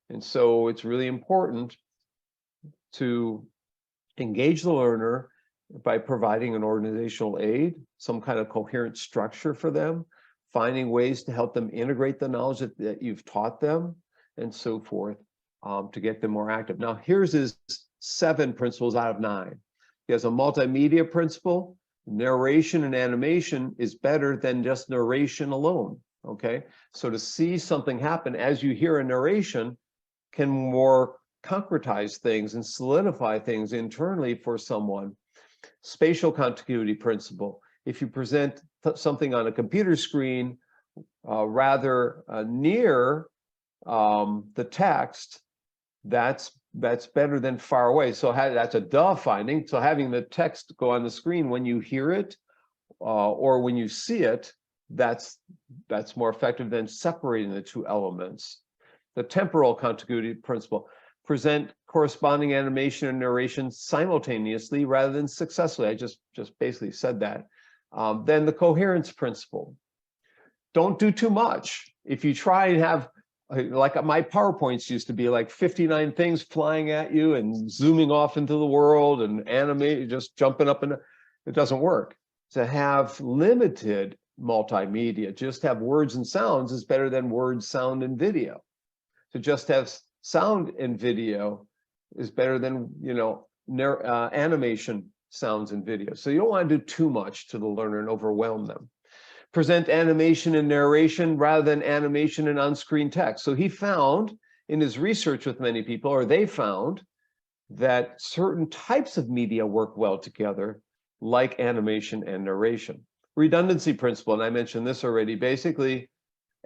And so it's really important to engage the learner by providing an organizational aid, some kind of coherent structure for them, finding ways to help them integrate the knowledge that you've taught them, and so forth, to get them more active. Now, here's his 7 principles out of 9. He has a multimedia principle. Narration and animation is better than just narration alone, okay? So to see something happen as you hear a narration can more concretize things and solidify things internally for someone. Spatial contiguity principle. If you present something on a computer screen rather near the text, that's better than far away. So that's a duh finding. So having the text go on the screen when you hear it or when you see it, that's more effective than separating the 2 elements. The temporal contiguity principle. Present corresponding animation and narration simultaneously rather than successfully. I just basically said that. Then the coherence principle. Don't do too much. If you try and have, like my PowerPoints used to be like 59 things flying at you and zooming off into the world and animate, just jumping up, and it doesn't work. To have limited multimedia, just have words and sounds, is better than words, sound, and video. To just have sound and video is better than, animation, sounds, and video. So you don't want to do too much to the learner and overwhelm them. Present animation and narration rather than animation and on-screen text. So he found in his research with many people, or they found, that certain types of media work well together, like animation and narration. Redundancy principle, and I mentioned this already. Basically,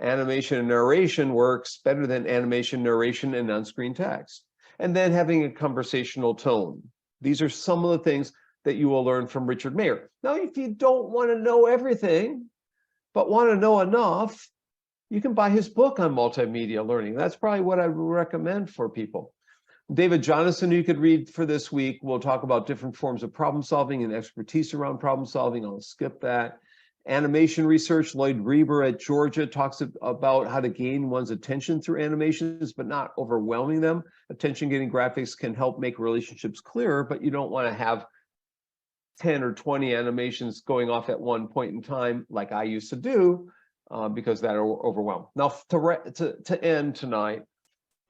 animation and narration works better than animation, narration, and on-screen text. And then having a conversational tone. These are some of the things that you will learn from Richard Mayer. Now, if you don't want to know everything, but want to know enough, you can buy his book on multimedia learning. That's probably what I would recommend for people. David Jonathan, you could read for this week. We'll talk about different forms of problem solving and expertise around problem solving. I'll skip that. Animation research, Lloyd Reber at Georgia talks about how to gain one's attention through animations, but not overwhelming them. Attention-getting graphics can help make relationships clearer, but you don't want to have 10 or 20 animations going off at one point in time, like I used to do, because that will overwhelm. Now, to end tonight,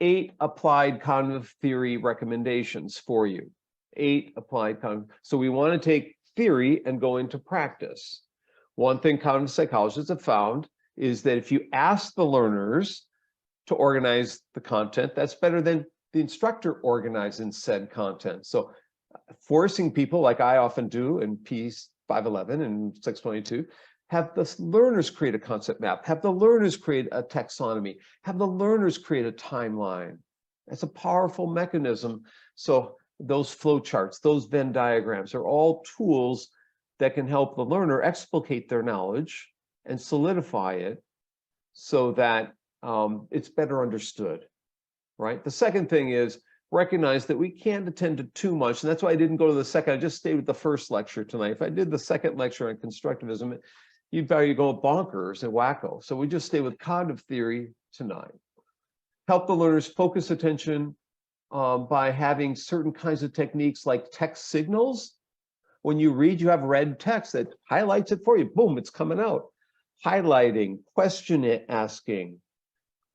8 applied cognitive theory recommendations for you. 8 applied cognitive. So we want to take theory and go into practice. One thing cognitive psychologists have found is that if you ask the learners to organize the content, that's better than the instructor organizing said content. So forcing people, like I often do in P511 and 622, have the learners create a concept map, have the learners create a taxonomy, have the learners create a timeline. That's a powerful mechanism. So those flow charts, those Venn diagrams are all tools that can help the learner explicate their knowledge and solidify it so that it's better understood, right? The second thing is recognize that we can't attend to too much, and that's why I didn't go to the second. I just stayed with the first lecture tonight. If I did the second lecture on constructivism, you'd probably go bonkers and wacko. So we just stay with cognitive theory tonight. Help the learners focus attention by having certain kinds of techniques like text signals. When you read, you have red text that highlights it for you. Boom, it's coming out. Highlighting, question asking,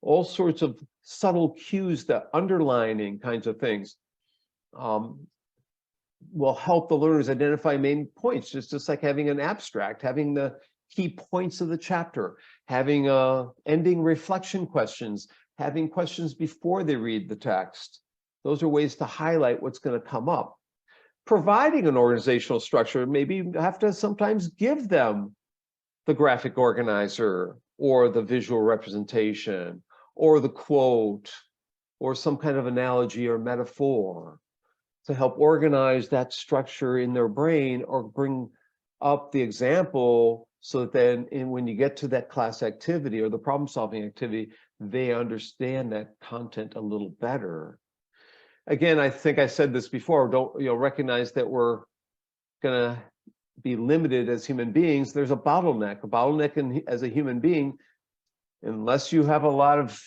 all sorts of subtle cues, that underlining kinds of things will help the learners identify main points, just like having an abstract, having the key points of the chapter, having ending reflection questions, having questions before they read the text. Those are ways to highlight what's going to come up. Providing an organizational structure, maybe you have to sometimes give them the graphic organizer or the visual representation or the quote or some kind of analogy or metaphor to help organize that structure in their brain or bring up the example so that then when you get to that class activity or the problem solving activity, they understand that content a little better. Again, I think I said this before, don't recognize that we're gonna be limited as human beings. There's a bottleneck as a human being, unless you have a lot of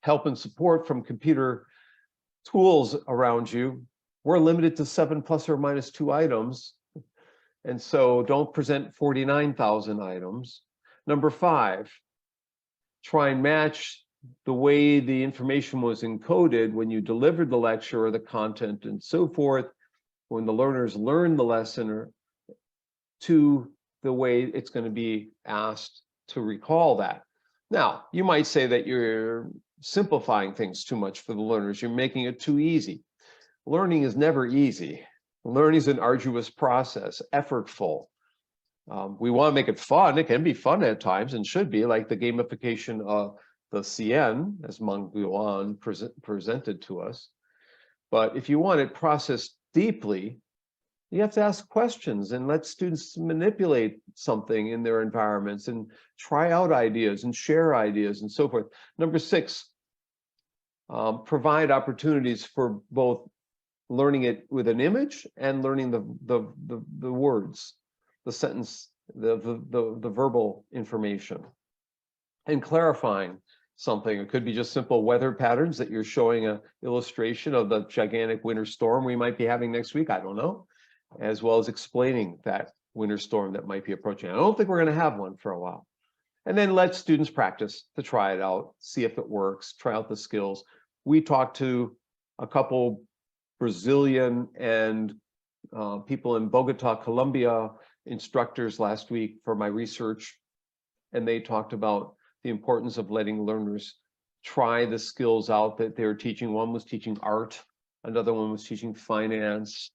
help and support from computer tools around you, we're limited to 7 plus or minus 2 items. And so don't present 49,000 items. Number 5, try and match the way the information was encoded when you delivered the lecture or the content and so forth, when the learners learn the lesson, or to the way it's going to be asked to recall that. Now, you might say that you're simplifying things too much for the learners. You're making it too easy. Learning is never easy. Learning is an arduous process, effortful. We want to make it fun. It can be fun at times and should be, like the gamification of the CN, as Meng Guan presented to us. But if you want it processed deeply, you have to ask questions and let students manipulate something in their environments and try out ideas and share ideas and so forth. Number 6, provide opportunities for both learning it with an image and learning the words, the sentence, the verbal information, and clarifying something. It could be just simple weather patterns that you're showing an illustration of the gigantic winter storm we might be having next week. I don't know. As well as explaining that winter storm that might be approaching. I don't think we're going to have one for a while. And then let students practice to try it out, see if it works, try out the skills. We talked to a couple Brazilian and people in Bogota, Colombia, instructors last week for my research, and they talked about the importance of letting learners try the skills out that they were teaching. One was teaching art, another one was teaching finance,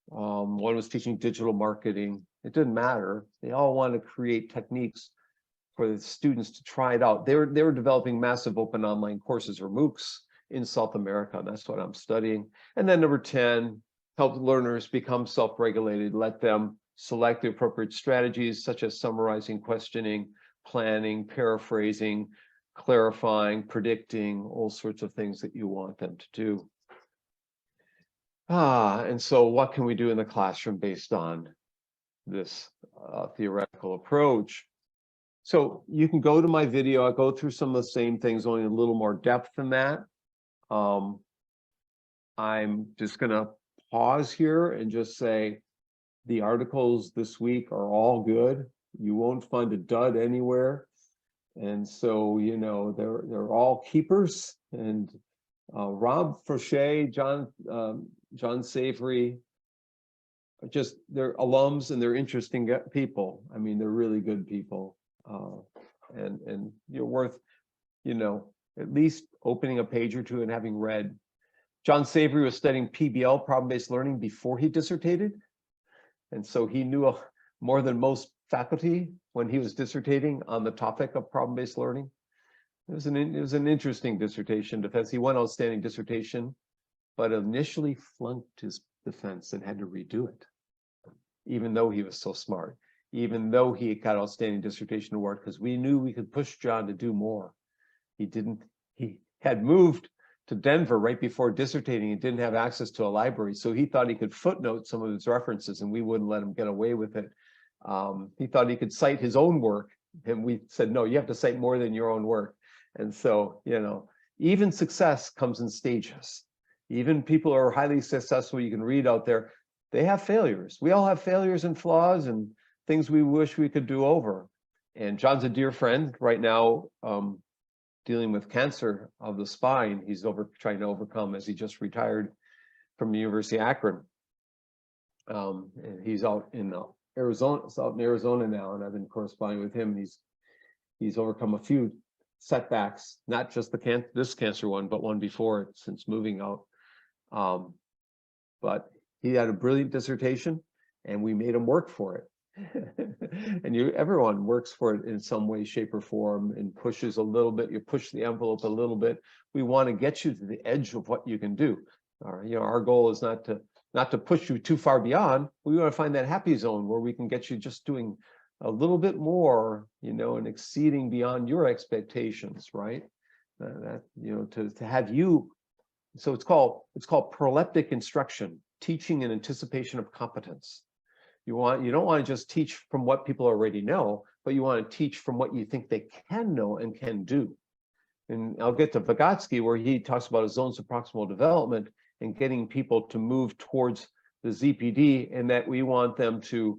one was teaching digital marketing. It didn't matter. They all want to create techniques for the students to try it out. They were developing massive open online courses or MOOCs in South America, and that's what I'm studying. And then number 10, help learners become self-regulated, let them select the appropriate strategies such as summarizing, questioning, planning, paraphrasing, clarifying, predicting, all sorts of things that you want them to do. And so what can we do in the classroom based on this theoretical approach? So you can go to my video. I go through some of the same things, only a little more depth than that. I'm just going to pause here and just say the articles this week are all good. You won't find a dud anywhere. And so, you know, they're all keepers. And Rob Fauché, John Savory, just they're alums and they're interesting people. I mean, they're really good people. And you're worth, you know, at least opening a page or two and having read. John Savory was studying PBL, problem-based learning, before he dissertated. And so he knew more than most faculty when he was dissertating on the topic of problem-based learning. It was an interesting dissertation defense. He won outstanding dissertation, but initially flunked his defense and had to redo it, even though he was so smart, even though he got outstanding dissertation award, because we knew we could push John to do more. He had moved to Denver right before dissertating and didn't have access to a library. So he thought he could footnote some of his references and we wouldn't let him get away with it. He thought he could cite his own work. And we said, no, you have to cite more than your own work. And so, you know, even success comes in stages. Even people who are highly successful, you can read out there, they have failures. We all have failures and flaws and things we wish we could do over. And John's a dear friend right now, dealing with cancer of the spine. He's trying to overcome, as he just retired from the University of Akron. And he's out in Arizona, out in Arizona now, and I've been corresponding with him. He's overcome a few setbacks, not just this cancer one, but one before it since moving out. But he had a brilliant dissertation, and we made him work for it. And everyone works for it in some way, shape, or form, and pushes a little bit. You push the envelope a little bit. We want to get you to the edge of what you can do. Our goal is not to push you too far beyond. We want to find that happy zone where we can get you just doing a little bit more, and exceeding beyond your expectations, right? To have you. So it's called proleptic instruction, teaching in anticipation of competence. You don't want to just teach from what people already know, but you want to teach from what you think they can know and can do. And I'll get to Vygotsky, where he talks about his zones of proximal development and getting people to move towards the ZPD, and that we want them to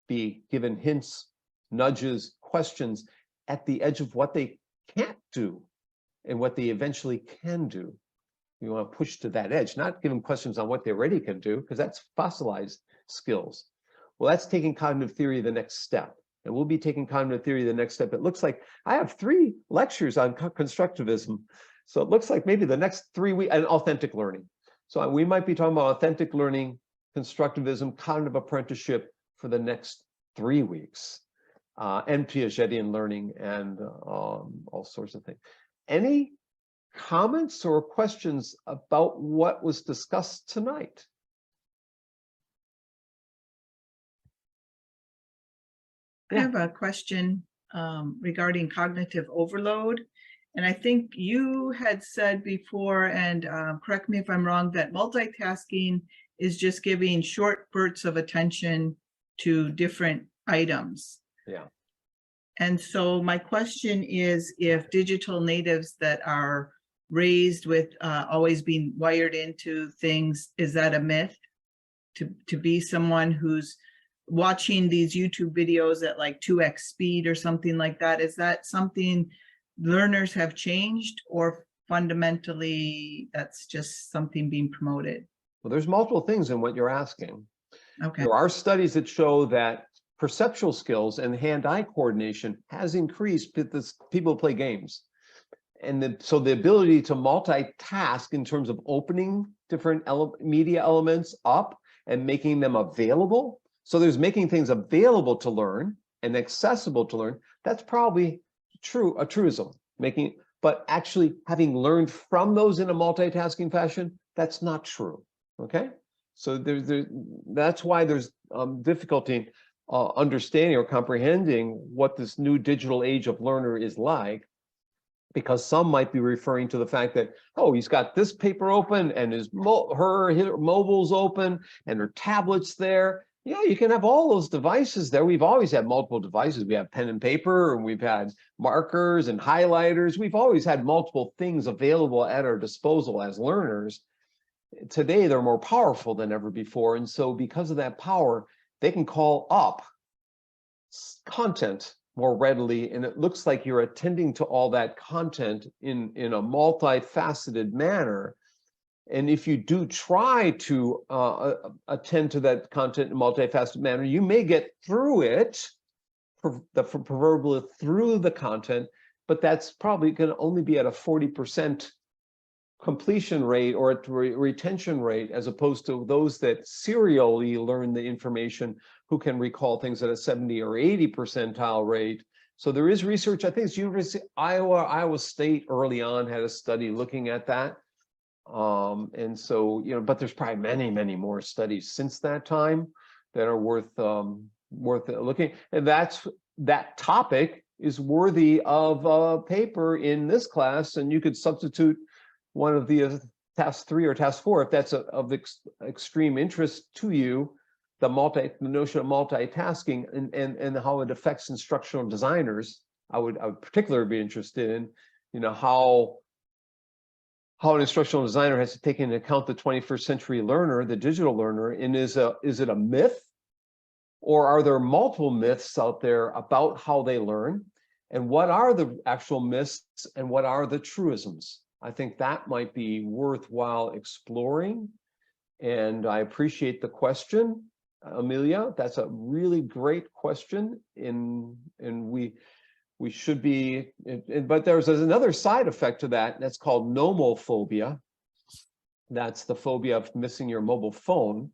be given hints, nudges, questions at the edge of what they can't do and what they eventually can do. You want to push to that edge, not give them questions on what they already can do, because that's fossilized skills. Well, that's taking cognitive theory the next step. And we'll be taking cognitive theory the next step. It looks like I have 3 lectures on constructivism. So it looks like maybe the next 3 weeks, and authentic learning. So we might be talking about authentic learning, constructivism, cognitive apprenticeship for the next 3 weeks, and Piagetian learning, and all sorts of things. Any comments or questions about what was discussed tonight?
I have a question regarding cognitive overload. And I think you had said before, and correct me if I'm wrong, that multitasking is just giving short spurts of attention to different items.
Yeah.
And so my question is, if digital natives that are raised with always being wired into things, is that a myth? To be someone who's watching these YouTube videos at like 2x speed or something like that, is that something learners have changed, or fundamentally that's just something being promoted?
Well, there's multiple things in what you're asking.
Okay.
There are studies that show that perceptual skills and hand-eye coordination has increased with people play games. And so the ability to multitask in terms of opening different media elements up and making them available. So there's making things available to learn and accessible to learn. That's probably a truism. But actually having learned from those in a multitasking fashion, that's not true. Okay, so that's why there's difficulty understanding or comprehending what this new digital age of learner is like, because some might be referring to the fact that, oh, he's got this paper open and her mobile's open and her tablet's there. Yeah, you can have all those devices there. We've always had multiple devices. We have pen and paper, and we've had markers and highlighters. We've always had multiple things available at our disposal as learners. Today, they're more powerful than ever before. And so because of that power, they can call up content more readily. And it looks like you're attending to all that content in a multifaceted manner. And if you do try to attend to that content in a multifaceted manner, you may get through it, proverbially through the content, but that's probably going to only be at a 40% completion rate or a retention rate, as opposed to those that serially learn the information who can recall things at a 70 or 80 percentile rate. So there is research. I think it's University of Iowa State early on had a study looking at that. And so, but there's probably many, many more studies since that time that are worth looking. And that topic is worthy of a paper in this class, and you could substitute one of the task 3 or task 4 if that's of extreme interest to you, the notion of multitasking and how it affects instructional designers. I would particularly be interested in, how an instructional designer has to take into account the 21st century learner, the digital learner, and is it a myth, or are there multiple myths out there about how they learn, and what are the actual myths and what are the truisms? I think that might be worthwhile exploring, and I appreciate the question. Amelia. That's a really great question. And we should be, but there's another side effect to that. That's called nomophobia. That's the phobia of missing your mobile phone,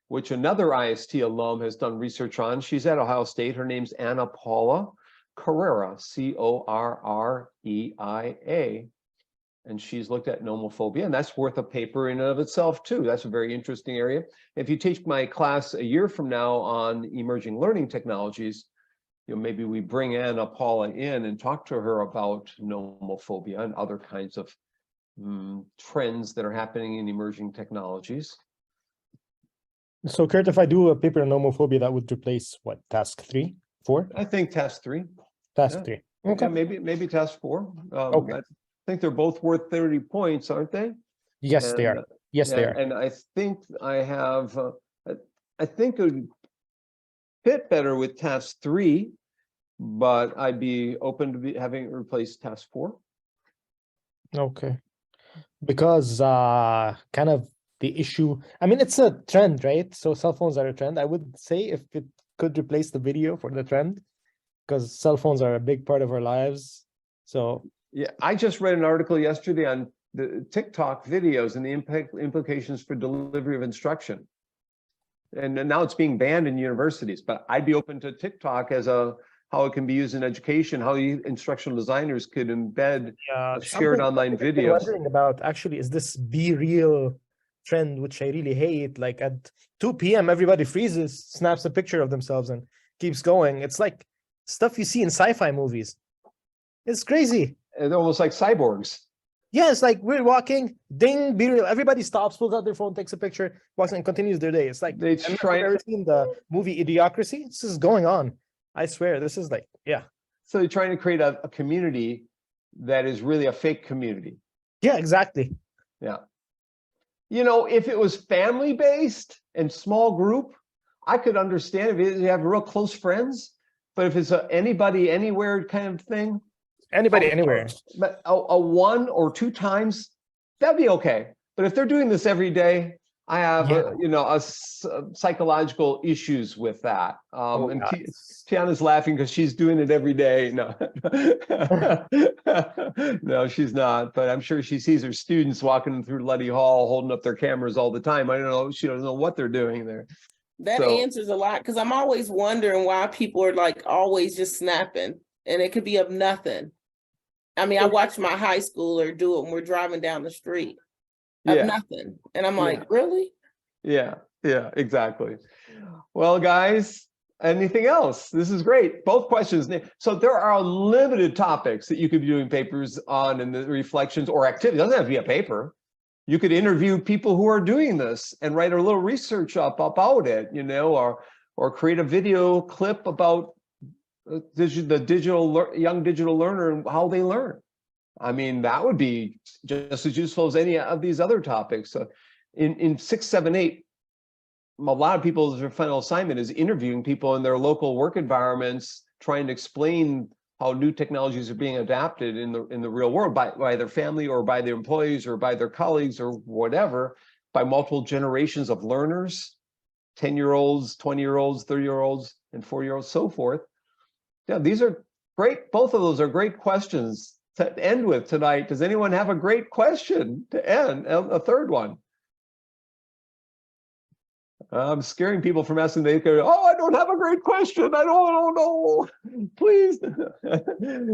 which another IST alum has done research on. She's at Ohio State. Her name's Anna Paula Correa, Correia. And she's looked at nomophobia, and that's worth a paper in and of itself too. That's a very interesting area. If you teach my class a year from now on emerging learning technologies, maybe we bring Anna Paula in and talk to her about nomophobia and other kinds of trends that are happening in emerging technologies.
So Kurt, if I do a paper on nomophobia, that would replace what, task 3, 4?
I think task 3.
Task
Yeah.
3.
Yeah,
Okay.
maybe task 4.
Okay.
I think they're both worth 30 points, aren't they?
Yes, they are. Yes, they are.
And I think I have, I think it would fit better with task 3, but I'd be open to having it replace task 4.
Okay. Because kind of the issue, I mean, it's a trend, right? So cell phones are a trend. I would say if it could replace the video for the trend, because cell phones are a big part of our lives. So
yeah, I just read an article yesterday on the TikTok videos and the implications for delivery of instruction. And now it's being banned in universities, but I'd be open to TikTok as how it can be used in education, how instructional designers could embed shared online
I've been
videos.
wondering about actually, is this Be Real trend, which I really hate? Like at 2 p.m., everybody freezes, snaps a picture of themselves and keeps going. It's like stuff you see in sci-fi movies. It's crazy.
They're almost like cyborgs.
Yeah, it's like we're walking, ding, Be Real. Everybody stops, pulls out their phone, takes a picture, walks and continues their day. It's like,
They
have you
try.
ever seen the movie Idiocracy? This is going on. I swear, this is like, yeah.
So they're trying to create a community that is really a fake community.
Yeah, exactly.
Yeah. If it was family-based and small group, I could understand if you have real close friends. But if it's a anybody, anywhere kind of thing,
Anybody, anywhere.
but a 1 or 2 times, that'd be okay. But if they're doing this every day, I have, psychological issues with that. And Tiana's laughing because she's doing it every day. No, no, she's not. But I'm sure she sees her students walking through Luddy Hall, holding up their cameras all the time. I don't know. She doesn't know what they're doing there.
That answers a lot, because I'm always wondering why people are like always just snapping, and it could be of nothing. I mean, I watched my high schooler do it when we're driving down the street. Of nothing. And I'm like, really?
Yeah, exactly. Well, guys, anything else? This is great. Both questions. So there are limited topics that you could be doing papers on and the reflections or activity. It doesn't have to be a paper. You could interview people who are doing this and write a little research up about it, or create a video clip about the young digital learner and how they learn. I mean, that would be just as useful as any of these other topics. In 6, 7, 8, a lot of people's final assignment is interviewing people in their local work environments, trying to explain how new technologies are being adapted in the real world by their family or by their employees or by their colleagues or whatever, by multiple generations of learners, 10-year-olds, 20-year-olds, 30-year-olds, and 4-year-olds, so forth. Yeah, these are great. Both of those are great questions to end with tonight. Does anyone have a great question to end? A third one? I'm scaring people from asking. They go, "Oh, I don't have a great question. I don't know. Please."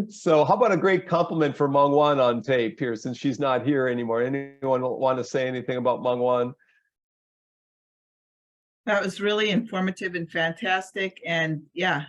So how about a great compliment for Mongwan on tape here, since she's not here anymore? Anyone want to say anything about Mongwan?
That was really informative and fantastic. And yeah,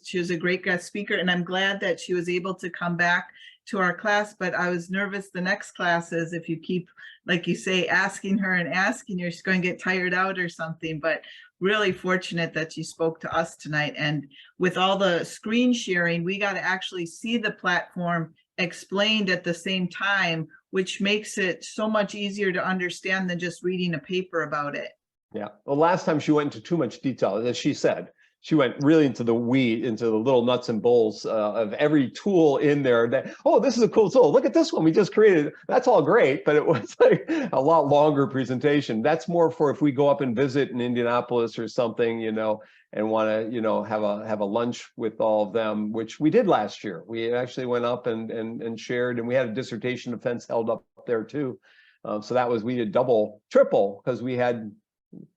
she was a great guest speaker. And I'm glad that she was able to come back to our class. But I was nervous the next classes, if you keep, like you say, asking her and asking her, she's going to get tired out or something. But really fortunate that she spoke to us tonight. And with all the screen sharing, we got to actually see the platform explained at the same time, which makes it so much easier to understand than just reading a paper about it.
Yeah. Well, last time she went into too much detail, as she said. she went really into the little nuts and bolts of every tool in there. That, oh, this is a cool tool. Look at this one we just created. That's all great, but it was like a lot longer presentation. That's more for if we go up and visit in Indianapolis or something, you know, and want to, you know, have a lunch with all of them, which we did last year. We actually went up and shared, and we had a dissertation defense held up there too. So that was, we did double, triple, because we had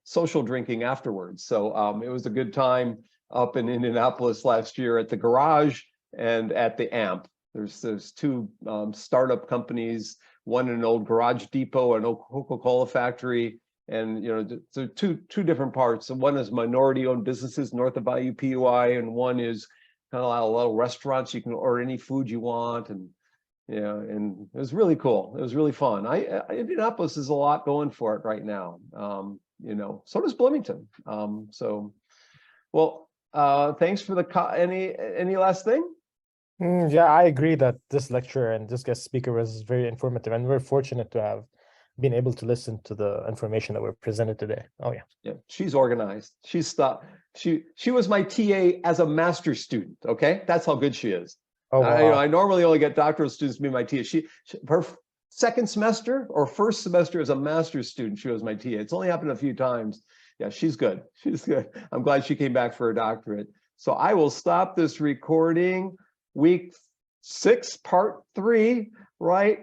social drinking afterwards. So it was a good time up in Indianapolis last year at the garage and at the AMP. There's two startup companies, one in an old garage depot, an old Coca-Cola factory, and you know, so two different parts. And one is minority-owned businesses north of IUPUI, and one is kind of like a lot of restaurants. You can order any food you want, and yeah, and it was really cool. It was really fun. Indianapolis is a lot going for it right now. You know, so does Bloomington. So, well, thanks for any last thing?
Yeah, I agree that this lecture and this guest speaker was very informative, and we're fortunate to have been able to listen to the information that were presented today. Oh yeah.
Yeah, she's organized. She was my TA as a master's student. Okay, that's how good she is.
Oh wow.
I normally only get doctoral students to be my TA. Her second semester or first semester as a master's student, she was my TA. It's only happened a few times. Yeah, she's good. She's good. I'm glad she came back for a doctorate. So I will stop this recording. Week 6, part 3, right